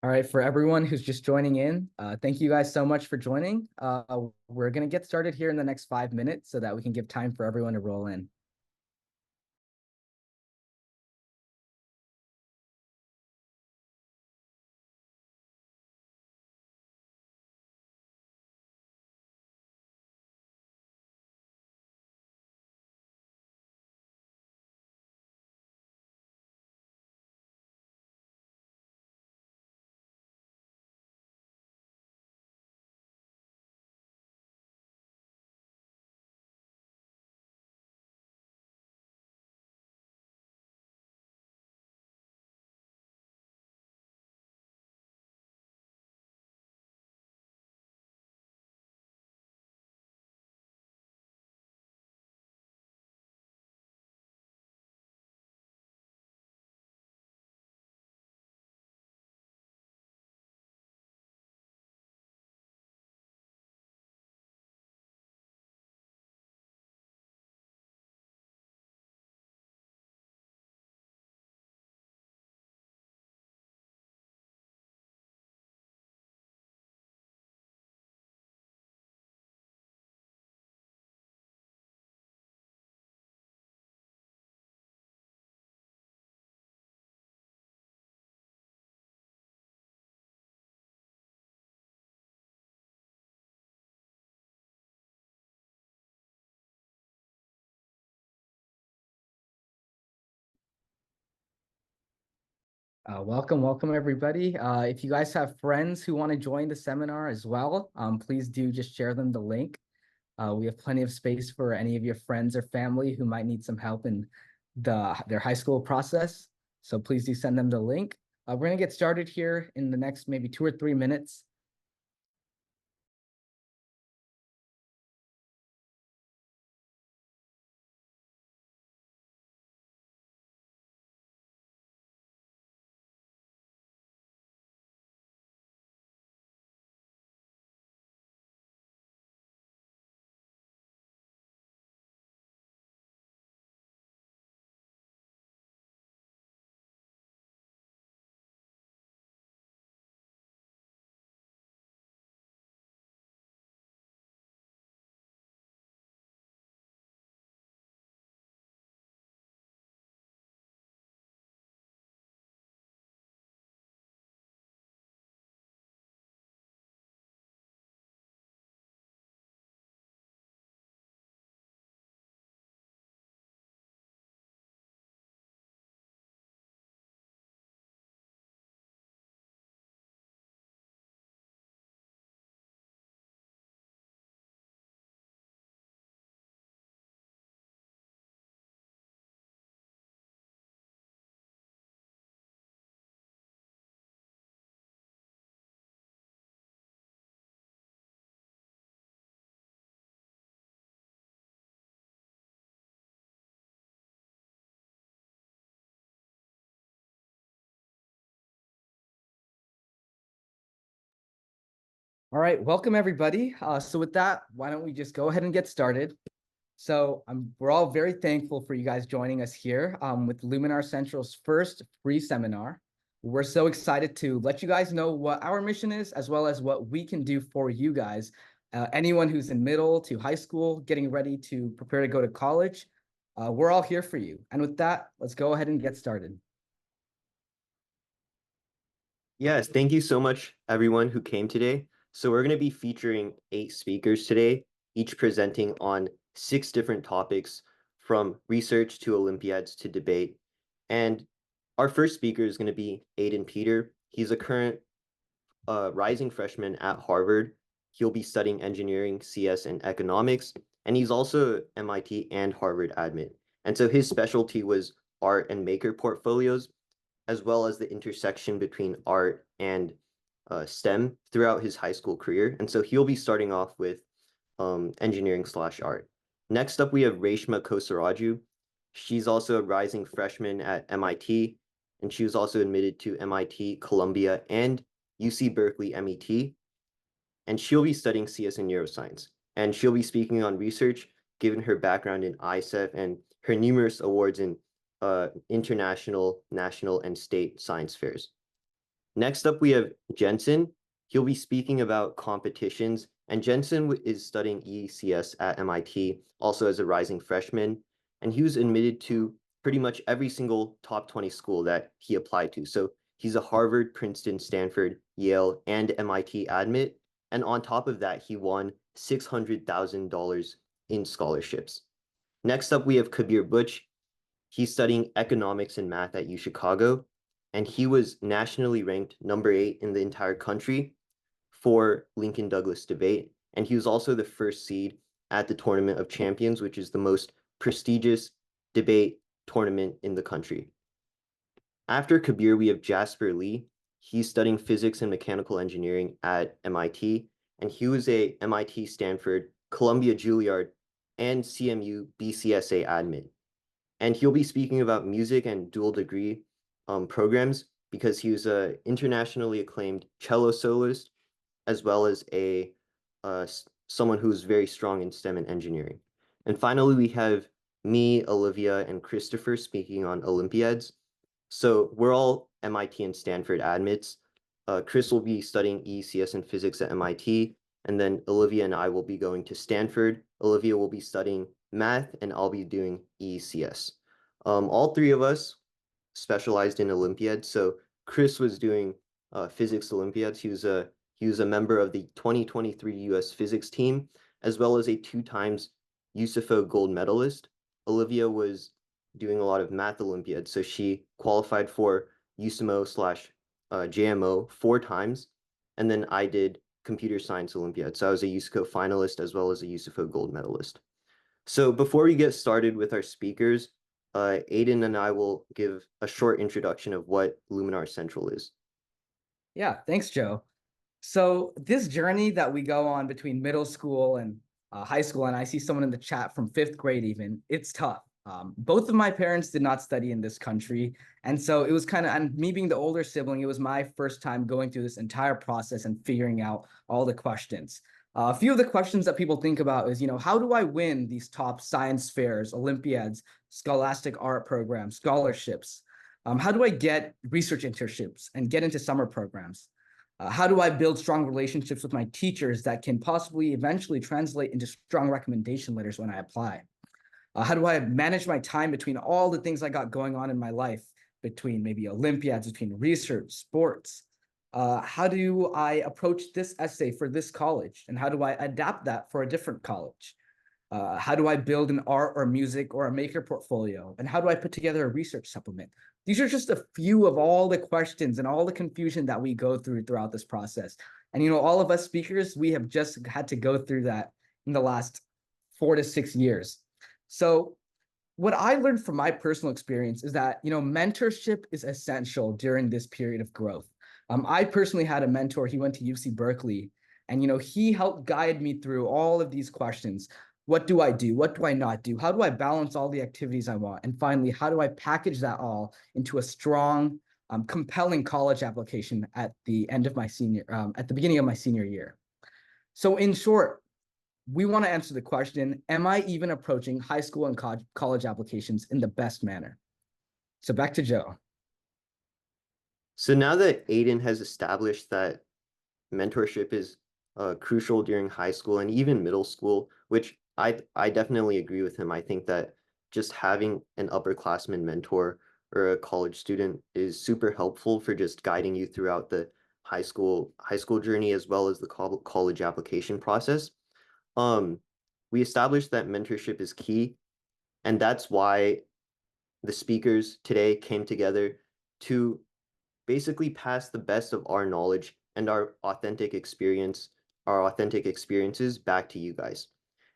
All right, for everyone who's just joining in, thank you guys so much for joining. We're going to get started here in the next 5 minutes so that we can give time for everyone to roll in. Welcome everybody. If you guys have friends who want to join the seminar as well, please do just share them the link. We have plenty of space for any of your friends or family who might need some help in their high school process. So please do send them the link. We're going to get started here in the next maybe 2 or 3 minutes. All right, welcome everybody. So with that, why don't we just go ahead and get started? So we're all very thankful for you guys joining us here with Luminar Central's first free seminar. We're so excited to let you guys know what our mission is, as well as what we can do for you guys. Anyone who's in middle to high school, getting ready to prepare to go to college, we're all here for you. And with that, let's go ahead and get started. Yes, thank you so much, everyone who came today. So we're going to be featuring 8 speakers today, each presenting on 6 different topics, from research to Olympiads to debate. And our first speaker is going to be Aiden Peter. He's a current rising freshman at Harvard. He'll be studying engineering, CS, and economics, and he's also MIT and Harvard admit. And so his specialty was art and maker portfolios, as well as the intersection between art and STEM throughout his high school career. And so he'll be starting off with engineering/art. Next up, we have Reshma Kosaraju. She's also a rising freshman at MIT, and she was also admitted to MIT, Columbia, and UC Berkeley MET. And she'll be studying CS and neuroscience. And she'll be speaking on research, given her background in ISEF and her numerous awards in international, national, and state science fairs. Next up, we have Jensen. He'll be speaking about competitions, and Jensen is studying ECS at MIT, also as a rising freshman, and he was admitted to pretty much every single top 20 school that he applied to. So he's a Harvard, Princeton, Stanford, Yale, and MIT admit, and on top of that, he won $600,000 in scholarships. Next up, we have Kabir Butch. He's studying economics and math at UChicago, and he was nationally ranked number 8 in the entire country for Lincoln Douglas debate. And he was also the first seed at the Tournament of Champions, which is the most prestigious debate tournament in the country. After Kabir, we have Jasper Lee. He's studying physics and mechanical engineering at MIT, and he was a MIT, Stanford, Columbia Juilliard, and CMU BCSA admit. And he'll be speaking about music and dual degree programs because he was an internationally acclaimed cello soloist, as well as someone who's very strong in STEM and engineering. And finally, we have me, Olivia, and Christopher speaking on Olympiads. So we're all MIT and Stanford admits. Chris will be studying ECS and physics at MIT, and then Olivia and I will be going to Stanford. Olivia will be studying math, and I'll be doing ECS. All three of us specialized in Olympiad. So Chris was doing physics Olympiads. He was a member of the 2023 U.S. physics team, as well as a 2 times USIFO gold medalist. Olivia was doing a lot of math Olympiads, so she qualified for USIMO slash JMO 4 times, and then I did computer science Olympiad. So I was a USICO finalist as well as a USIFO gold medalist. So before we get started with our speakers, Aiden and I will give a short introduction of what Luminar Central is. Yeah, thanks, Joe. So this journey that we go on between middle school and high school, and I see someone in the chat from 5th grade even, it's tough. Both of my parents did not study in this country. And so it was kind of, and me being the older sibling, it was my first time going through this entire process and figuring out all the questions. A few of the questions that people think about is, how do I win these top science fairs, Olympiads, scholastic art programs, scholarships? How do I get research internships and get into summer programs? How do I build strong relationships with my teachers that can possibly eventually translate into strong recommendation letters when I apply? How do I manage my time between all the things I got going on in my life, between maybe Olympiads, between research, sports? How do I approach this essay for this college? And how do I adapt that for a different college? How do I build an art or music or a maker portfolio? And how do I put together a research supplement? These are just a few of all the questions and all the confusion that we go through throughout this process. And, all of us speakers, we have just had to go through that in the last 4 to 6 years. So what I learned from my personal experience is that, mentorship is essential during this period of growth. I personally had a mentor. He went to UC Berkeley, and, he helped guide me through all of these questions. What do I do? What do I not do? How do I balance all the activities I want? And finally, how do I package that all into a strong, compelling college application at the end of at the beginning of my senior year? So in short, we want to answer the question, am I even approaching high school and college applications in the best manner? So back to Joe. So now that Aiden has established that mentorship is crucial during high school and even middle school, which I definitely agree with him. I think that just having an upperclassman mentor or a college student is super helpful for just guiding you throughout the high school journey as well as the college application process. We established that mentorship is key, and that's why the speakers today came together to basically pass the best of our knowledge and our authentic experiences back to you guys.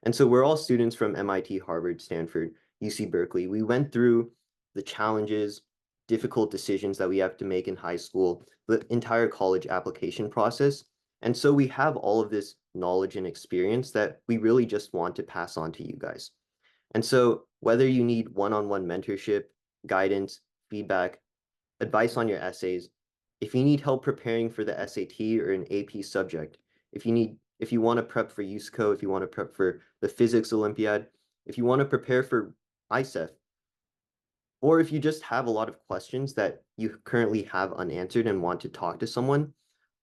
And so we're all students from MIT, Harvard, Stanford, UC Berkeley. We went through the challenges, difficult decisions that we have to make in high school, the entire college application process. And so we have all of this knowledge and experience that we really just want to pass on to you guys. And so whether you need one-on-one mentorship, guidance, feedback, advice on your essays, if you need help preparing for the SAT or an AP subject, if you want to prep for USCO, if you want to prep for the physics Olympiad, if you want to prepare for ICEF, Or if you just have a lot of questions that you currently have unanswered and want to talk to someone,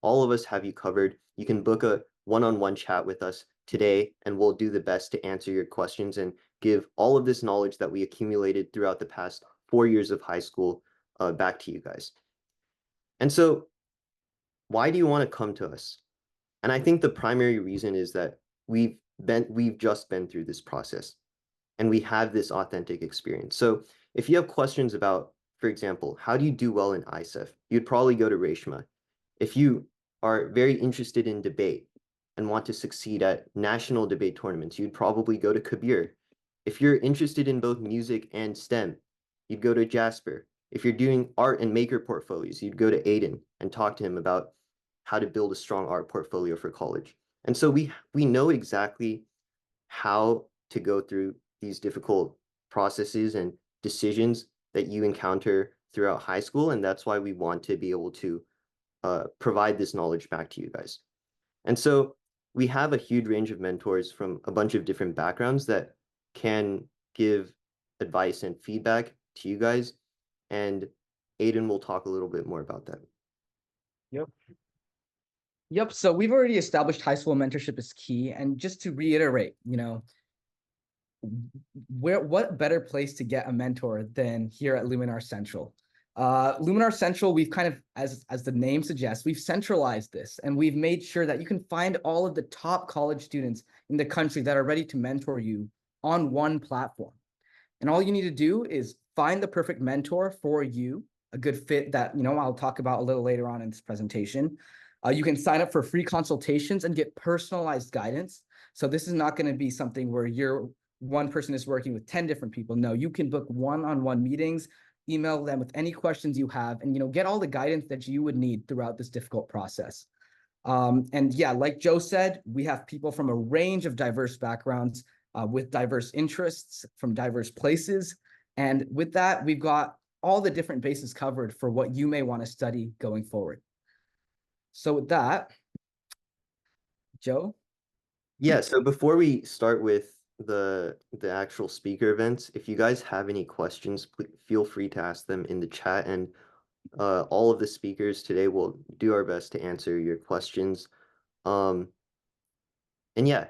all of us have you covered. You can book a one-on-one chat with us today, and we'll do the best to answer your questions and give all of this knowledge that we accumulated throughout the past 4 years of high school back to you guys. And so, why do you want to come to us? And I think the primary reason is that we've just been through this process and we have this authentic experience. So if you have questions about, for example, how do you do well in ISEF, you'd probably go to Reshma. If you are very interested in debate and want to succeed at national debate tournaments, you'd probably go to Kabir. If you're interested in both music and STEM, you'd go to Jasper. If you're doing art and maker portfolios, you'd go to Aiden and talk to him about how to build a strong art portfolio for college. And so we know exactly how to go through these difficult processes and decisions that you encounter throughout high school. And that's why we want to be able to provide this knowledge back to you guys. And so we have a huge range of mentors from a bunch of different backgrounds that can give advice and feedback to you guys. And Aiden will talk a little bit more about that. Yep. Yep. So we've already established high school mentorship is key. And just to reiterate, what better place to get a mentor than here at Luminar Central? Luminar Central, we've kind of, as the name suggests, we've centralized this and we've made sure that you can find all of the top college students in the country that are ready to mentor you on one platform. And all you need to do is find the perfect mentor for you, a good fit that, I'll talk about a little later on in this presentation. You can sign up for free consultations and get personalized guidance. So this is not going to be something where one person is working with 10 different people. No, you can book one-on-one meetings, email them with any questions you have, and get all the guidance that you would need throughout this difficult process. And yeah, like Joe said, we have people from a range of diverse backgrounds with diverse interests from diverse places. And with that, we've got all the different bases covered for what you may want to study going forward. So with that, Joe? Yeah, so before we start with the actual speaker events, if you guys have any questions, please feel free to ask them in the chat, and all of the speakers today will do our best to answer your questions. And yeah,